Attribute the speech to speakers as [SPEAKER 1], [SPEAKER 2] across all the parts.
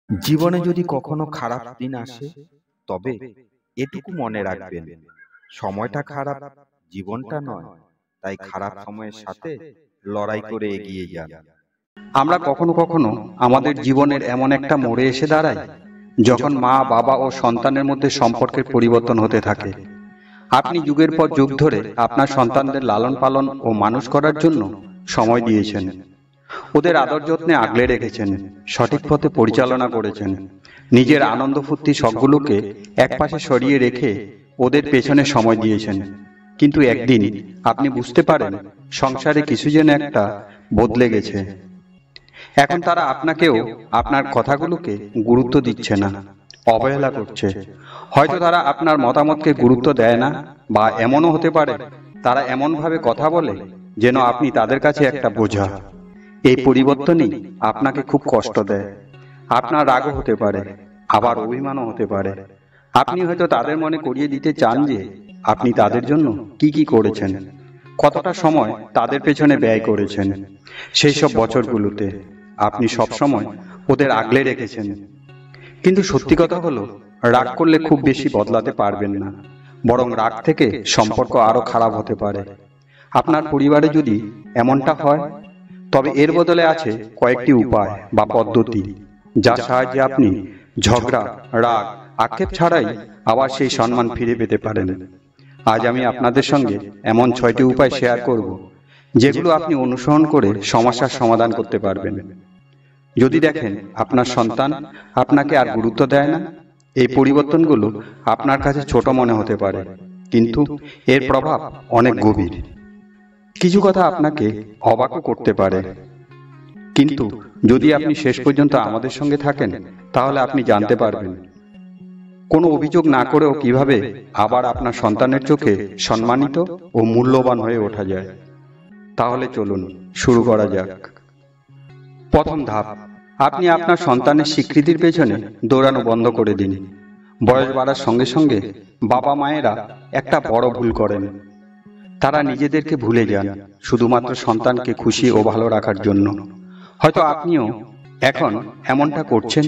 [SPEAKER 1] জীবনে যদি কখনো খারাপ দিন আসে, তবে এটুকু মনে রাখবেন, সময়টা খারাপ, জীবনটা নয়। তাই খারাপ সময়ের সাথে লড়াই করে এগিয়ে যান।
[SPEAKER 2] আমরা কখনো কখনো আমাদের জীবনের এমন একটা মোড়ে এসে দাঁড়াই যখন মা, বাবা ও সন্তানের মধ্যে সম্পর্কের পরিবর্তন হতে থাকে। আপনি যুগের পর যুগ ধরে আপনার সন্তানদের লালন পালন ও মানুষ করার জন্য সময় দিয়েছেন, ওদের আদর যত্নে আগলে রেখেছেন, সঠিক পথে পরিচালনা করেছেন, নিজের আনন্দ ফুর্তি শখগুলোকে একপাশে সরিয়ে রেখে ওদের পেছনে সময় দিয়েছেন। কিন্তু একদিন আপনি বুঝতে পারেন সংসারে কিছু যেন একটা বদলে গেছে। এখন তারা আপনাকেও আপনার কথাগুলোকে গুরুত্ব দিচ্ছে না, অবহেলা করছে। হয়তো তারা আপনার মতামতকে গুরুত্ব দেয় না, বা এমনও হতে পারে তারা এমনভাবে কথা বলে যেন আপনি তাদের কাছে একটা বোঝা। এই পরিবর্তনই আপনাকে খুব কষ্ট দেয়। আপনার রাগও হতে পারে, আবার অভিমানও হতে পারে। আপনি হয়তো তাদের মনে করিয়ে দিতে চান যে আপনি তাদের জন্য কি কি করেছেন, কতটা সময় তাদের পেছনে ব্যয় করেছেন। সেই সব বছরগুলোতে আপনি সব সময় ওদের আগলে রেখেছেন। কিন্তু সত্যি কথা হলো, রাগ করলে খুব বেশি বদলাতে পারবেন না, বরং রাগ থেকে সম্পর্ক আরো খারাপ হতে পারে। আপনার পরিবারে যদি এমনটা হয়, তবে এর বদলে আছে কয়েকটি উপায় বা পদ্ধতি, যার সাহায্যে আপনি ঝগড়া, রাগ, আক্ষেপ ছাড়াই আবার সেই সম্মান ফিরে পেতে পারেন। আজ আমি আপনাদের সঙ্গে এমন 6টি উপায় শেয়ার করব, যেগুলো আপনি অনুসরণ করে সমস্যার সমাধান করতে পারবেন। যদি দেখেন আপনার সন্তান আপনাকে আর গুরুত্ব দেয় না, এই পরিবর্তনগুলো আপনার কাছে ছোট মনে হতে পারে, কিন্তু এর প্রভাব অনেক গভীর। কিছু কথা আপনাকে অবাকও করতে পারে, কিন্তু যদি আপনি শেষ পর্যন্ত আমাদের সঙ্গে থাকেন, তাহলে আপনি জানতে পারবেন কোনো অভিযোগ না করেও কিভাবে আবার আপনার সন্তানের চোখে সম্মানিত ও মূল্যবান হয়ে ওঠা যায়। তাহলে চলুন শুরু করা যাক। প্রথম ধাপ, আপনি আপনার সন্তানের স্বীকৃতির পেছনে দৌড়ানো বন্ধ করে দিন। বয়স বাড়ার সঙ্গে সঙ্গে বাবা মায়েরা একটা বড় ভুল করেন। তারা নিজেদেরকে ভুলে যান শুধুমাত্র সন্তানকে খুশি ও ভালো রাখার জন্য। হয়তো আপনিও এখন এমনটা করছেন।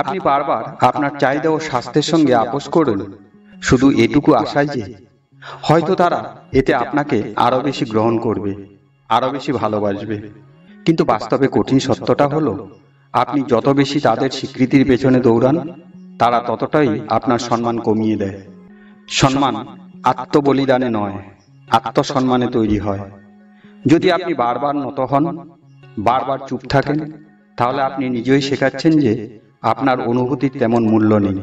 [SPEAKER 2] আপনি বারবার আপনার চাহিদা ও স্বাস্থ্যের সঙ্গে আপোষ করুন, শুধু এটুকু আশায় যে হয়তো তারা এতে আপনাকে আরো বেশি গ্রহণ করবে, আরো বেশি ভালোবাসবে। কিন্তু বাস্তবে কঠিন সত্যটা হলো, আপনি যত বেশি তাদের স্বীকৃতির পেছনে দৌড়ান, তারা ততটাই আপনার সম্মান কমিয়ে দেয়। সম্মান আত্মবলিদানে নয়, আত্মসম্মানে তৈরি হয়। যদি আপনি বারবার নত হন, বারবার চুপ থাকেন, তাহলে আপনি নিজেই শেখাচ্ছেন যে আপনার অনুভূতির তেমন মূল্য নেই।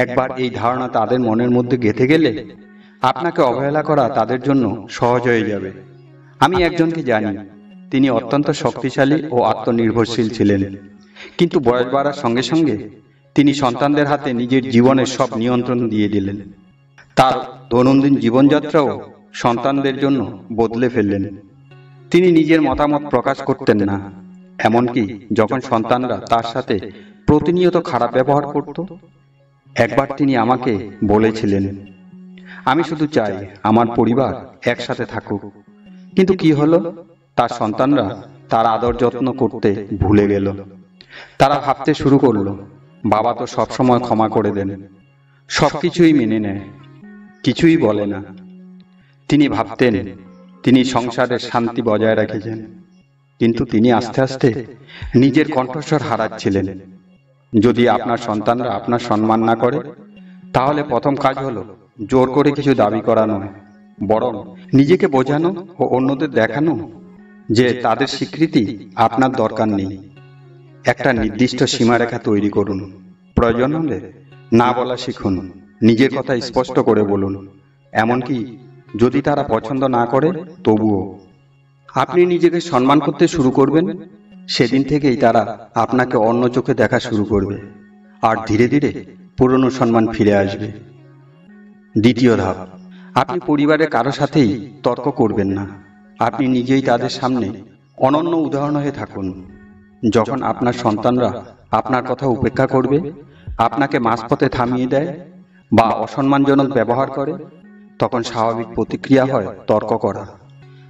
[SPEAKER 2] একবার এই ধারণা তাদের মনের মধ্যে গেঁথে গেলে আপনাকে অবহেলা করা তাদের জন্য সহজ হয়ে যাবে। আমি একজনকে জানি, তিনি অত্যন্ত শক্তিশালী ও আত্মনির্ভরশীল ছিলেন, কিন্তু বয়স বাড়ার সঙ্গে সঙ্গে তিনি সন্তানদের হাতে নিজের জীবনের সব নিয়ন্ত্রণ দিয়ে দিলেন। তার দৈনন্দিন জীবনযাত্রাও সন্তানদের জন্য বদলে ফেললেন। তিনি নিজের মতামত প্রকাশ করতেন না, এমনকি যখন সন্তানরা তার সাথে প্রতিনিয়ত খারাপ ব্যবহার করত। একবার তিনি আমাকে বলেছিলেন, আমি শুধু চাই আমার পরিবার একসাথে থাকুক। কিন্তু কি হলো, তার সন্তানরা তার আদর যত্ন করতে ভুলে গেল। তারা ভাবতে শুরু করলো, বাবা তো সবসময় ক্ষমা করে দেন, সবকিছুই মেনে নেয়, কিছুই বলে না। তিনি ভাবতেন তিনি সংসারের শান্তি বজায় রেখেছেন, কিন্তু তিনি আস্তে আস্তে নিজের কণ্ঠস্বর হারাচ্ছিলেন। যদি আপনার সন্তানরা আপনার সম্মান না করে, তাহলে প্রথম কাজ হলো জোর করে কিছু দাবি করা নয়, বরং নিজেকে বোঝানো ও অন্যদের দেখানো যে তাদের স্বীকৃতি আপনার দরকার নেই। একটা নির্দিষ্ট সীমারেখা তৈরি করুন। প্রয়োজন হলে না বলা শিখুন, নিজের কথা স্পষ্ট করে বলুন, এমনকি যদি তারা পছন্দ না করে তবুও। আপনি নিজেকে সম্মান করতে শুরু করবেন, সেদিন থেকেই তারা আপনাকে অন্য চোখে দেখা শুরু করবে, আর ধীরে ধীরে পুরনো সম্মান ফিরে আসবে। দ্বিতীয় ধাপ, আপনি পরিবারের কারো সাথেই তর্ক করবেন না। আপনি নিজেই তাদের সামনে অনন্য উদাহরণ হয়ে থাকুন। যখন আপনার সন্তানরা আপনার কথা উপেক্ষা করবে, আপনাকে মাঝপথে থামিয়ে দেয় বা অসম্মানজনক ব্যবহার করে, তখন স্বাভাবিক প্রতিক্রিয়া হয় তর্ক করা।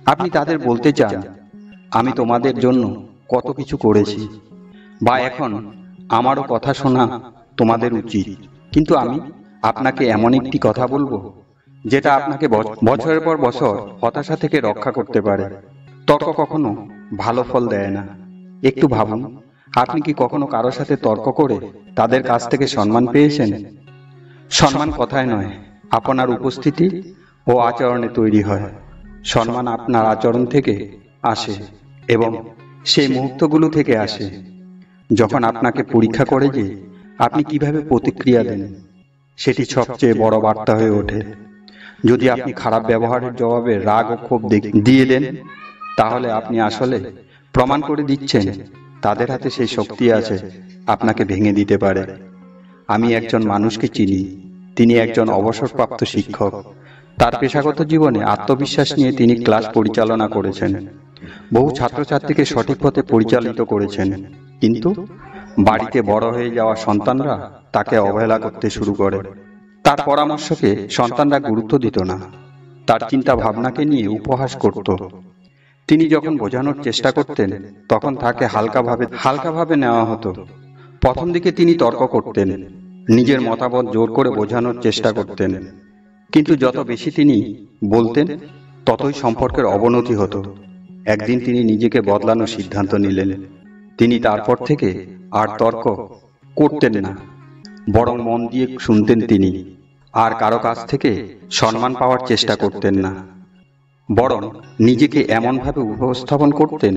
[SPEAKER 2] আপনি তাদের বলতে চান, আমি তোমাদের জন্য কত কিছু করেছি, বা এখন আমারও কথা শোনা তোমাদের উচিত, কিন্তু আমি আপনাকে এমন একটি কথা বলবো যেটা আপনাকে বছরের পর বছর হতাশা থেকে রক্ষা করতে পারে। তর্ক কখনো ভালো ফল দেয় না। একটু ভাবুন, আপনি কি কখনো কারোর সাথে তর্ক করে তাদের কাছ থেকে সম্মান পেয়েছেন? সম্মান কথায় নয়, আপনার উপস্থিতি ও আচরণে তৈরি হয়। সম্মান আপনার আচরণ থেকে আসে এবং সেই মুহূর্তগুলো থেকে আসে যখন আপনাকে পরীক্ষা করে যে আপনি কিভাবে প্রতিক্রিয়া দেন। সেটি সবচেয়ে বড় বার্তা হয়ে ওঠে। যদি আপনি খারাপ ব্যবহারের জবাবে রাগ ও ক্ষোভ দিয়ে দেন, তাহলে আপনি আসলে প্রমাণ করে দিচ্ছেন তাদের হাতে সেই শক্তি আছে আপনাকে ভেঙে দিতে পারে। আমি একজন মানুষকে চিনি, তিনি একজন অবসরপ্রাপ্ত শিক্ষক। তার পেশাগত জীবনে আত্মবিশ্বাস নিয়ে তিনি ক্লাস পরিচালনা করেছেন, বহু ছাত্রছাত্রীকে সঠিক পথে পরিচালিত করেছেন। কিন্তু বাড়িতে বড় হয়ে যাওয়া সন্তানরা তাকে অবহেলা করতে শুরু করে। তার পরামর্শকে সন্তানরা গুরুত্ব দিত না, তার চিন্তা ভাবনাকে নিয়ে উপহাস করত। তিনি যখন বোঝানোর চেষ্টা করতেন, তখন তাকে হালকাভাবে নেওয়া হতো। প্রথম দিকে তিনি তর্ক করতেন, নিজের মতামত জোর করে বোঝানোর চেষ্টা করতেন। কিন্তু যত বেশি তিনি বলতেন, ততই সম্পর্কের অবনতি হতো। একদিন তিনি নিজেকে বদলানোর সিদ্ধান্ত নিলেন। তিনি তারপর থেকে আর তর্ক করতেন না, বরং মন দিয়ে শুনতেন তিনি। আর কারো কাছ থেকে সম্মান পাওয়ার চেষ্টা করতেন না, বরং নিজেকে এমনভাবে উপস্থাপন করতেন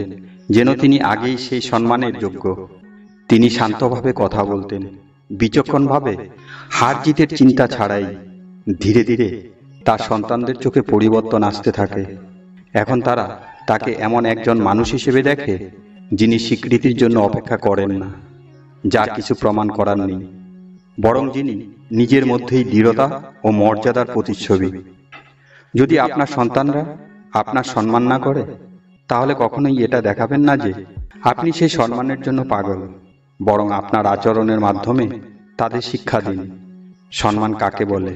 [SPEAKER 2] যেন তিনি আগেই সেই সম্মানের যোগ্য। তিনি শান্তভাবে কথা বলতেন, বিচক্ষণভাবে, হার জিতের চিন্তা ছাড়াই। ধীরে ধীরে তার সন্তানদের চোখে পরিবর্তন আসতে থাকে। এখন তারা তাকে এমন একজন মানুষ হিসেবে দেখে যিনি স্বীকৃতির জন্য অপেক্ষা করেন না, যার কিছু প্রমাণ করার নেই, বরং যিনি নিজের মধ্যেই দৃঢ়তা ও মর্যাদার প্রতিচ্ছবি। যদি আপনার সন্তানরা আপনার সম্মান না করে, তাহলে কখনোই এটা দেখাবেন না যে আপনি সেই সম্মানের জন্য পাগল, বরং আপনার আচরণের মাধ্যমে তাদের শিক্ষা দিন সম্মান কাকে বলে।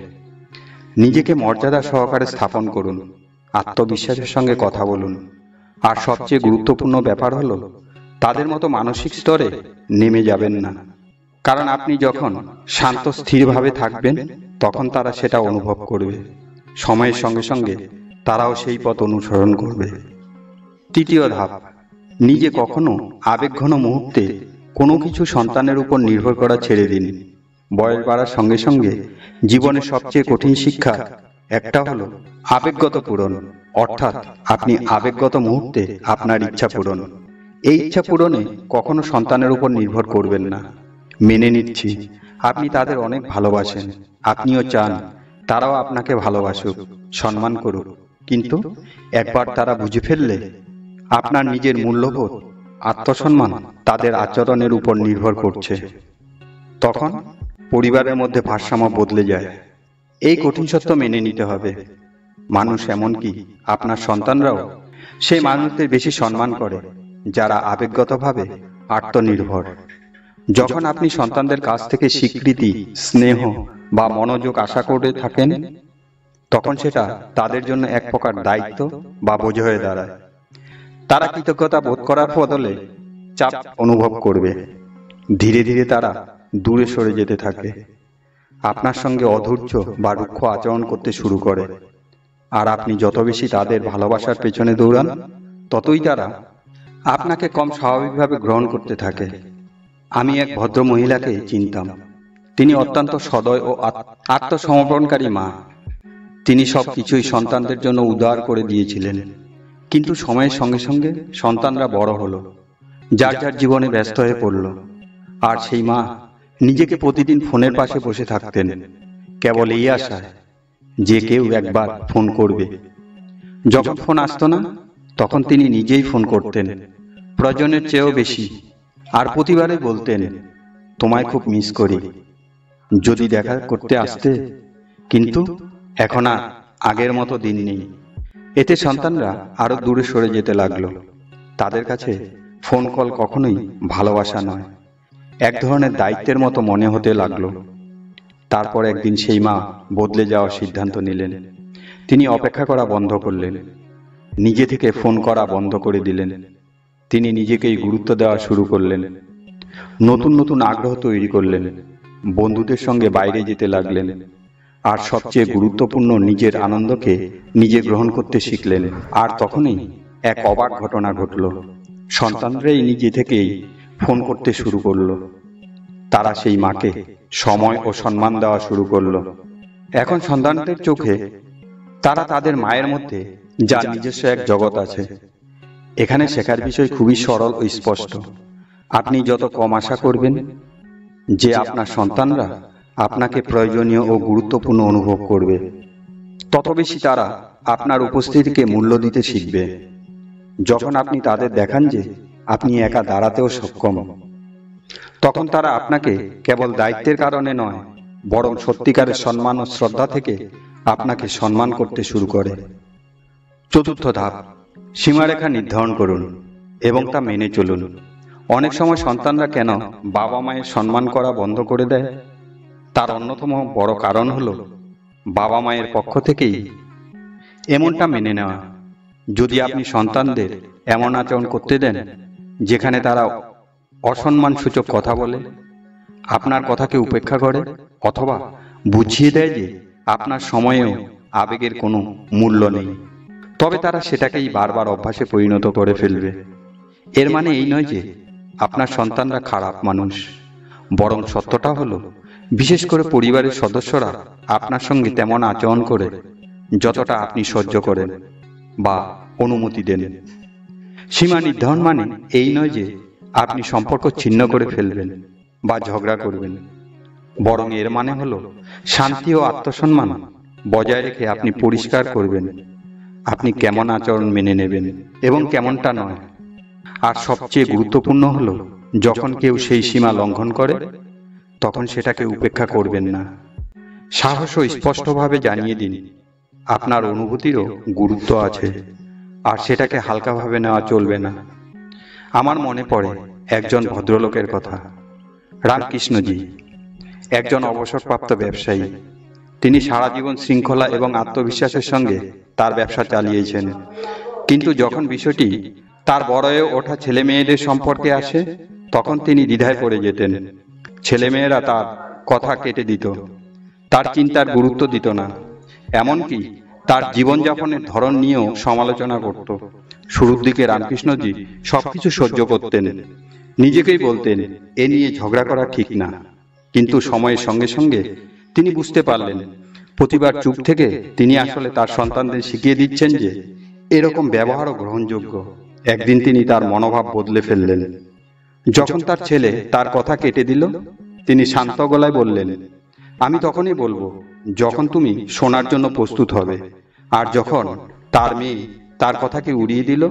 [SPEAKER 2] নিজেকে মর্যাদা সহকারে স্থাপন করুন, আত্মবিশ্বাসের সঙ্গে কথা বলুন, আর সবচেয়ে গুরুত্বপূর্ণ ব্যাপার হলো তাদের মতো মানসিক স্তরে নেমে যাবেন না। কারণ আপনি যখন শান্ত স্থিরভাবে থাকবেন, তখন তারা সেটা অনুভব করবে। সময়ের সঙ্গে সঙ্গে তারাও সেই পথ অনুসরণ করবে। তৃতীয় ধাপ, নিজে কখনো আবেগঘন মুহূর্তে কোনো কিছু সন্তানের উপর নির্ভর করা ছেড়ে দিন। বয়স বাড়ার সঙ্গে সঙ্গে জীবনের সবচেয়ে কঠিন শিক্ষা একটা হলো আবেগগত পূরণ, অর্থাৎ আপনি আবেগগত মুহূর্তে আপনার ইচ্ছা পূরণ। এই ইচ্ছা পূরণে কখনো সন্তানের উপর নির্ভর করবেন না। মেনে নিচ্ছি আপনি তাদের অনেক ভালোবাসেন, আপনিও চান তারাও আপনাকে ভালোবাসুক, সম্মান করুক। কিন্তু একবার তারা বুঝে ফেললে আপনার নিজের মূল্যবোধ, আত্মসম্মান তাদের আচরণের উপর নির্ভর করছে, তখন পরিবারের মধ্যে ভারসাম্য বদলে যায়। এই কঠিন সত্য মেনে নিতে হবে। মানুষ, এমনকি আপনার সন্তানরাও সেই মানুষদের বেশি সম্মান করে যারা আবেগগতভাবে আত্মনির্ভর। যখন আপনি সন্তানদের কাছ থেকে স্বীকৃতি, স্নেহ বা মনোযোগ আশা করে থাকেন, তখন সেটা তাদের জন্য এক প্রকার দায়িত্ব বা বোঝ হয়ে দাঁড়ায়। তারা কৃতজ্ঞতা বোধ করার বদলে চাপ অনুভব করবে। ধীরে ধীরে তারা দূরে সরে যেতে থাকে, আপনার সঙ্গে অধৈর্য বা রুক্ষ আচরণ করতে শুরু করে। আর আপনি যত বেশি তাদের ভালোবাসার পেছনে দৌড়ান, ততই তারা আপনাকে কম স্বাভাবিকভাবে গ্রহণ করতে থাকে। আমি এক ভদ্র মহিলাকে চিনতাম। তিনি অত্যন্ত সদয় ও আত্মসমর্পণকারী মা। তিনি সব কিছুই সন্তানদের জন্য উদার করে দিয়েছিলেন। কিন্তু সময়ের সঙ্গে সঙ্গে সন্তানরা বড় হলো, যার যার জীবনে ব্যস্ত হয়ে পড়ল। আর সেই মা নিজেকে প্রতিদিন ফোনের পাশে বসে থাকতেন, কেবল এই আশায় যে কেউ একবার ফোন করবে। যখন ফোন আসতো না, তখন তিনি নিজেই ফোন করতেন, প্রয়োজনের চেয়েও বেশি। আর প্রতিবারে বলতেন, তোমায় খুব মিস করি, যদি দেখা করতে আসতে। কিন্তু এখন আর আগের মতো দিন নেই। এতে সন্তানরা আরো দূরে সরে যেতে লাগলো। তাদের কাছে ফোন কল কখনোই ভালোবাসা নয়, এক ধরনের দায়িত্বের মতো মনে হতে লাগলো। তারপর একদিন সেই মা বদলে যাওয়ার সিদ্ধান্ত নিলেন। তিনি অপেক্ষা করা বন্ধ করলেন, নিজে থেকে ফোন করা বন্ধ করে দিলেন। তিনি নিজেকেই গুরুত্ব দেওয়া শুরু করলেন। নতুন নতুন আগ্রহ তৈরি করলেন, বন্ধুদের সঙ্গে বাইরে যেতে লাগলেন, আর সবচেয়ে গুরুত্বপূর্ণ নিজের আনন্দকে নিজে গ্রহণ করতে শিখলেন। আর তখনই এক অবাক ঘটনা ঘটল। সন্তানরাই নিজে থেকেই ফোন করতে শুরু করলো। তারা সেই মাকে সময় ও সম্মান দেওয়া শুরু করলো। এখন সন্তানদের চোখে তারা তাদের মায়ের মধ্যে যার নিজস্ব এক জগৎ আছে। এখানে শেখার বিষয় খুবই সরল ও স্পষ্ট। আপনি যত কম আশা করবেন যে আপনার সন্তানরা আপনাকে প্রয়োজনীয় ও গুরুত্বপূর্ণ অনুভব করবে, তত বেশি তারা আপনার উপস্থিতিকে মূল্য দিতে শিখবে। যখন আপনি তাদের দেখান যে আপনি একা দাঁড়াতেও সক্ষম, তখন তারা আপনাকে কেবল দায়িত্বের কারণে নয়, বরং সত্যিকারের সম্মান ও শ্রদ্ধা থেকে আপনাকে সম্মান করতে শুরু করে। চতুর্থ ধাপ, সীমারেখা নির্ধারণ করুন এবং তা মেনে চলুন। অনেক সময় সন্তানরা কেন বাবা মায়ের সম্মান করা বন্ধ করে দেয়, তার অন্যতম বড় কারণ হলো বাবা মায়ের পক্ষ থেকেই এমনটা মেনে নেওয়া। যদি আপনি সন্তানদের এমন আচরণ করতে দেন যেখানে তারা অসম্মানসূচক কথা বলে, আপনার কথাকে উপেক্ষা করে, অথবা বুঝিয়ে দেয় যে আপনার সময়েও আবেগের কোনো মূল্য নেই, তবে তারা সেটাকেই বারবার অভ্যাসে পরিণত করে ফেলবে। এর মানে এই নয় যে আপনার সন্তানরা খারাপ মানুষ, বরং সত্যটা হলো বিশেষ করে পরিবারের সদস্যরা আপনার সঙ্গে তেমন আচরণ করে যতটা আপনি সহ্য করেন বা অনুমতি দেন। সীমা নির্ধারণ মানে এই নয় যে আপনি সম্পর্ক ছিন্ন করে ফেলবেন বা ঝগড়া করবেন, বরং এর মানে হলো শান্তি ও আত্মসম্মান বজায় রেখে আপনি পরিষ্কার করবেন আপনি কেমন আচরণ মেনে নেবেন এবং কেমনটা নয়। আর সবচেয়ে গুরুত্বপূর্ণ হলো, যখন কেউ সেই সীমা লঙ্ঘন করে তখন সেটাকে উপেক্ষা করবেন না। সাহস ও স্পষ্টভাবে জানিয়ে দিন আপনার অনুভূতিরও গুরুত্ব আছে, আর সেটাকে হালকাভাবে নেওয়া চলবে না। আমার মনে পড়ে একজন ভদ্রলোকের কথা। রামকৃষ্ণজি একজন অবসরপ্রাপ্ত ব্যবসায়ী। তিনি সারা জীবন শৃঙ্খলা এবং আত্মবিশ্বাসের সঙ্গে তার ব্যবসা চালিয়েছেন, কিন্তু যখন বিষয়টি তার বড় হয়ে ওঠা ছেলে মেয়েদের সম্পর্কে আসে, তখন তিনি দ্বিধায় পড়ে যেতেন। ছেলেমেয়েরা তার কথা কেটে দিত, তার চিন্তার গুরুত্ব দিত না, এমনকি তার জীবনযাপনের ধরন নিয়েও সমালোচনা করত। শুরুর দিকে রামকৃষ্ণজি সবকিছু সহ্য করতেন, নিজেকেই বলতেন এ নিয়ে ঝগড়া করা ঠিক না। কিন্তু সময়ের সঙ্গে সঙ্গে তিনি বুঝতে পারলেন, প্রতিবার চুপ থেকে তিনি আসলে তার সন্তানদের শিখিয়ে দিচ্ছেন যে এরকম ব্যবহারও গ্রহণযোগ্য। একদিন তিনি তার মনোভাব বদলে ফেললেন। যখন তার ছেলে তার কথা কেটে দিল, তিনি শান্ত গলায় বললেন, আমি তখনই বলবো যখন তুমি শোনার জন্য প্রস্তুত হবে। আর যখন তার মেয়ে তার কথাকে উড়িয়ে দিল,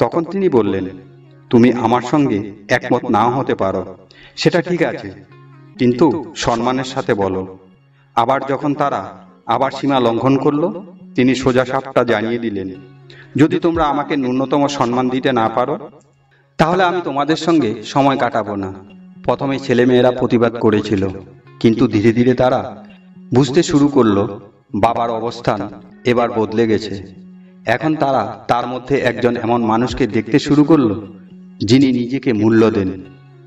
[SPEAKER 2] তখন তিনি বললেন, তুমি আমার সঙ্গে একমত নাও হতে পারো, সেটা ঠিক আছে, কিন্তু সম্মানের সাথে বলো। আবার যখন তারা আবার সীমা লঙ্ঘন করলো, তিনি সোজা সাপটা জানিয়ে দিলেন, যদি তোমরা আমাকে ন্যূনতম সম্মান দিতে না পারো, তাহলে আমি তোমাদের সঙ্গে সময় কাটাবো না। প্রথমে ছেলেমেয়েরা প্রতিবাদ করেছিল, কিন্তু ধীরে ধীরে তারা বুঝতে শুরু করলো বাবার অবস্থান এবার বদলে গেছে। এখন তারা তার মধ্যে একজন এমন মানুষকে দেখতে শুরু করলো যিনি নিজেকে মূল্য দেন,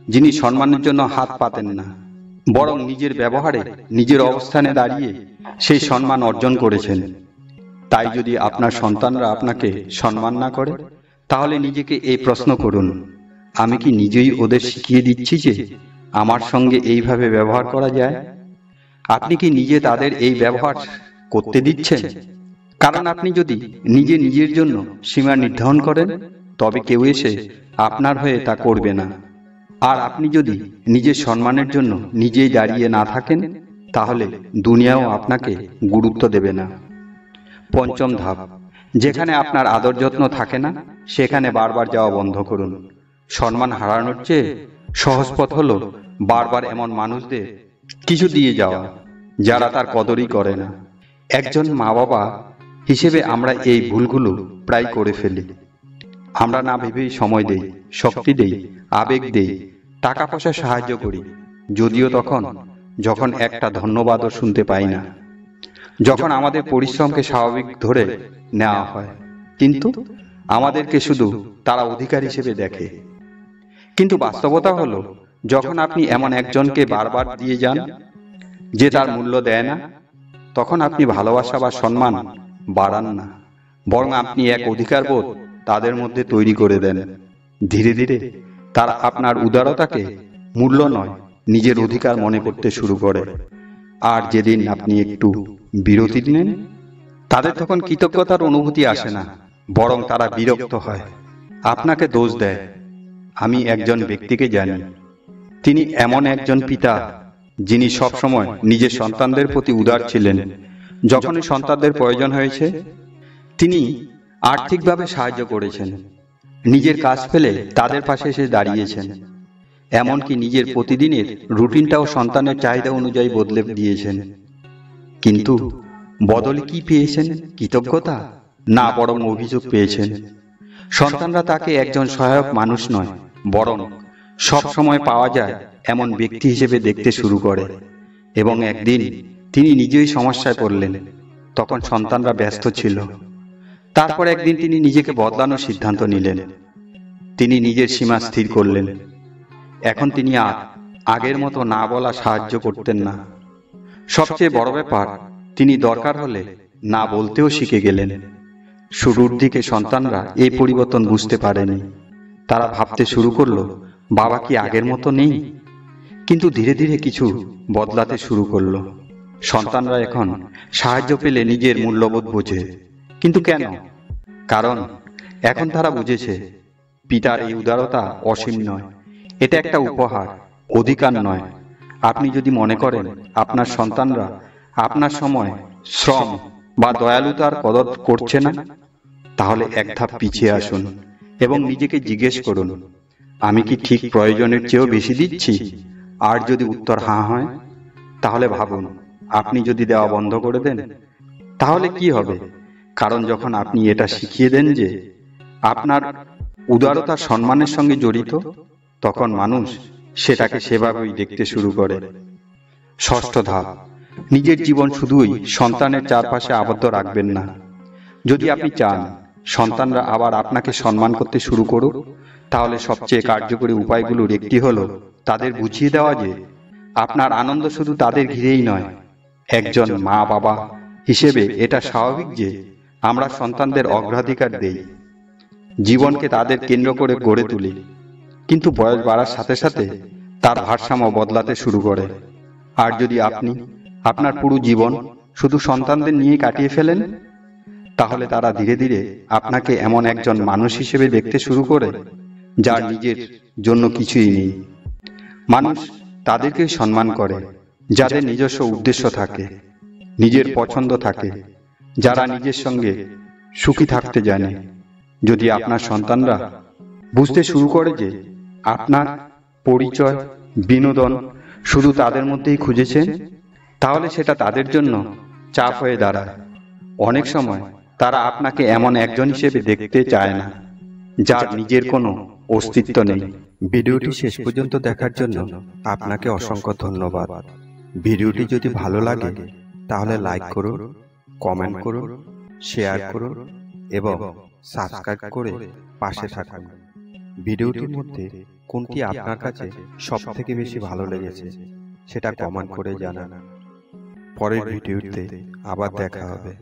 [SPEAKER 2] যিনি সম্মানের জন্য হাত পাতেন না, বরং নিজের ব্যবহারে নিজের অবস্থানে দাঁড়িয়ে সেই সম্মান অর্জন করেছেন। তাই যদি আপনার সন্তানরা আপনাকে সম্মান না করে, তাহলে নিজেকে এই প্রশ্ন করুন, আমি কি নিজেই ওদের শিখিয়ে দিচ্ছি যে আমার সঙ্গে এইভাবে ব্যবহার করা যায়? আপনি কি নিজে তাদের এই ব্যবহার করতে দিচ্ছেন? কারণ আপনি যদি নিজে নিজের জন্য সীমা নির্ধারণ করেন, তবে কেউ এসে আপনার হয়ে তা করবে না। আর আপনি যদি নিজের সম্মানের জন্য নিজেই দাঁড়িয়ে না থাকেন, তাহলে দুনিয়াও আপনাকে গুরুত্ব দেবে না। পঞ্চম ধাপ, যেখানে আপনার আদর যত্ন থাকে না, সেখানে বারবার যাওয়া বন্ধ করুন। সম্মান হারানোর চেয়ে সহজ পথ হলো বারবার এমন মানুষদের কিছু দিয়ে যাওয়া যারা তার কদরই করে না। একজন মা বাবা হিসেবে আমরা এই ভুলগুলো প্রায় করে ফেলি। আমরা না ভেবেই সময় দেই, শক্তি দেই, আবেগ দেই, টাকা পয়সা সাহায্য করি, যদিও যখন একটা ধন্যবাদও শুনতে পাই না, যখন আমাদের পরিশ্রমকে স্বাভাবিক ধরে নেওয়া হয়, কিন্তু আমাদেরকে শুধু তারা অধিকার হিসেবে দেখে। কিন্তু বাস্তবতা হলো, যখন আপনি এমন একজনকে বারবার দিয়ে যান যে তার মূল্য দেয় না, তখন আপনি ভালোবাসা বা সম্মান বাড়ান না, বরং আপনি এক অধিকারবোধ তাদের মধ্যে তৈরি করে দেন। ধীরে ধীরে তারা আপনার উদারতাকে মূল্য নয়, নিজের অধিকার মনে করতে শুরু করে। আর যেদিন আপনি একটু বিরতি নেন, তাদের তখন কৃতজ্ঞতার অনুভূতি আসে না, বরং তারা বিরক্ত হয়, আপনাকে দোষ দেয়। আমি একজন ব্যক্তিকে জানি, তিনি এমন একজন পিতা যিনি সবসময় নিজের সন্তানদের প্রতি উদার ছিলেন। যখনই সন্তানদের প্রয়োজন হয়েছে, তিনি আর্থিকভাবে সাহায্য করেছেন, নিজের কাজ ফেলে তাদের পাশে এসে দাঁড়িয়েছেন, এমনকি নিজের প্রতিদিনের রুটিনটাও সন্তানের চাহিদা অনুযায়ী বদলে দিয়েছেন। কিন্তু বদলে কি পেয়েছেন? কৃতজ্ঞতা না, বরং অভিযোগ পেয়েছেন। সন্তানরা তাকে একজন সহায়ক মানুষ নয়, বরং সব সময় পাওয়া যায় এমন ব্যক্তি হিসেবে দেখতে শুরু করে। এবং একদিন তিনি নিজেই সমস্যায় পড়লেন, তখন সন্তানরা ব্যস্ত ছিল। তারপর একদিন তিনি নিজেকে বদলানোর সিদ্ধান্ত নিলেন। তিনি নিজের সীমা স্থির করলেন। এখন তিনি আর আগের মতো না বলা সাহায্য করতেন না। সবচেয়ে বড় ব্যাপার, তিনি দরকার হলে না বলতেও শিখে গেলেন। শুরুর দিকে সন্তানরা এই পরিবর্তন বুঝতে পারেনি। তারা ভাবতে শুরু করলো, বাবা কি আগের মতো নেই? কিন্তু ধীরে ধীরে কিছু বদলাতে শুরু করলো। সন্তানরা এখন সাহায্য পেলে নিজের মূল্যবোধ বোঝে। কিন্তু কেন? কারণ এখন তারা বুঝেছে, পিতার এই উদারতা অসীম নয়, এটা একটা উপহার, অধিকার নয়। আপনি যদি মনে করেন আপনার সন্তানরা আপনার সময়, শ্রম বা দয়ালুতার কদর করছে না, তাহলে এক ধাপ পিছিয়ে আসুন এবং নিজেকে জিজ্ঞেস করুন, আমি কি ঠিক প্রয়োজনের চেয়েও বেশি দিচ্ছি? আর যদি উত্তর হ্যাঁ হয়, তাহলে ভাবুন, আপনি যদি দেওয়া বন্ধ করে দেন, তাহলে কি হবে? কারণ যখন আপনি এটা শিখিয়ে দেন যে আপনার উদারতা সম্মানের সঙ্গে জড়িত, তখন মানুষ সেটাকে সেভাবেই দেখতে শুরু করে। ষষ্ঠ ধাপ, নিজের জীবন শুধুই সন্তানের চারপাশে আবদ্ধ রাখবেন না। যদি আপনি চান সন্তানরা আবার আপনাকে সম্মান করতে শুরু করুক, তাহলে সবচেয়ে কার্যকরী উপায়গুলোর একটি হলো তাদের বুঝিয়ে দেওয়া যে আপনার আনন্দ শুধু তাদের ঘিরেই নয়। একজন মা বাবা হিসেবে এটা স্বাভাবিক যে আমরা সন্তানদের অগ্রাধিকার দেই, জীবনকে তাদের কেন্দ্র করে গড়ে তুলি। কিন্তু বয়স বাড়ার সাথে সাথে তার ভারসাম্য বদলাতে শুরু করে। আর যদি আপনি আপনার পুরো জীবন শুধু সন্তানদের নিয়ে কাটিয়ে ফেলেন, তাহলে তারা ধীরে ধীরে আপনাকে এমন একজন মানুষ হিসেবে দেখতে শুরু করে যার নিজের জন্য কিছুই নেই। মানুষ তাদেরকে সম্মান করে যাদের নিজস্ব উদ্দেশ্য থাকে, নিজের পছন্দ থাকে, যারা নিজের সঙ্গে সুখী থাকতে জানে। যদি আপনার সন্তানরা বুঝতে শুরু করে যে আপনার পরিচয়, বিনোদন শুধু তাদের মধ্যেই খুঁজেছেন, তাহলে সেটা তাদের জন্য চাপ হয়ে দাঁড়ায়। অনেক সময় তারা আপনাকে এমন একজন হিসেবে দেখতে চায় না যার নিজের কোনো অস্তিত্ব নেই।
[SPEAKER 1] ভিডিওটি শেষ পর্যন্ত দেখার জন্য আপনাকে অসংখ্য ধন্যবাদ। ভিডিওটি যদি ভালো লাগে তাহলে লাইক করুন, কমেন্ট করুন, শেয়ার করুন এবং সাবস্ক্রাইব করে পাশে থাকুন। ভিডিওটির মধ্যে কোনটি আপনার কাছে সবথেকে বেশি ভালো লেগেছে সেটা কমেন্ট করে জানান। পরের ভিডিওতে আবার দেখা হবে।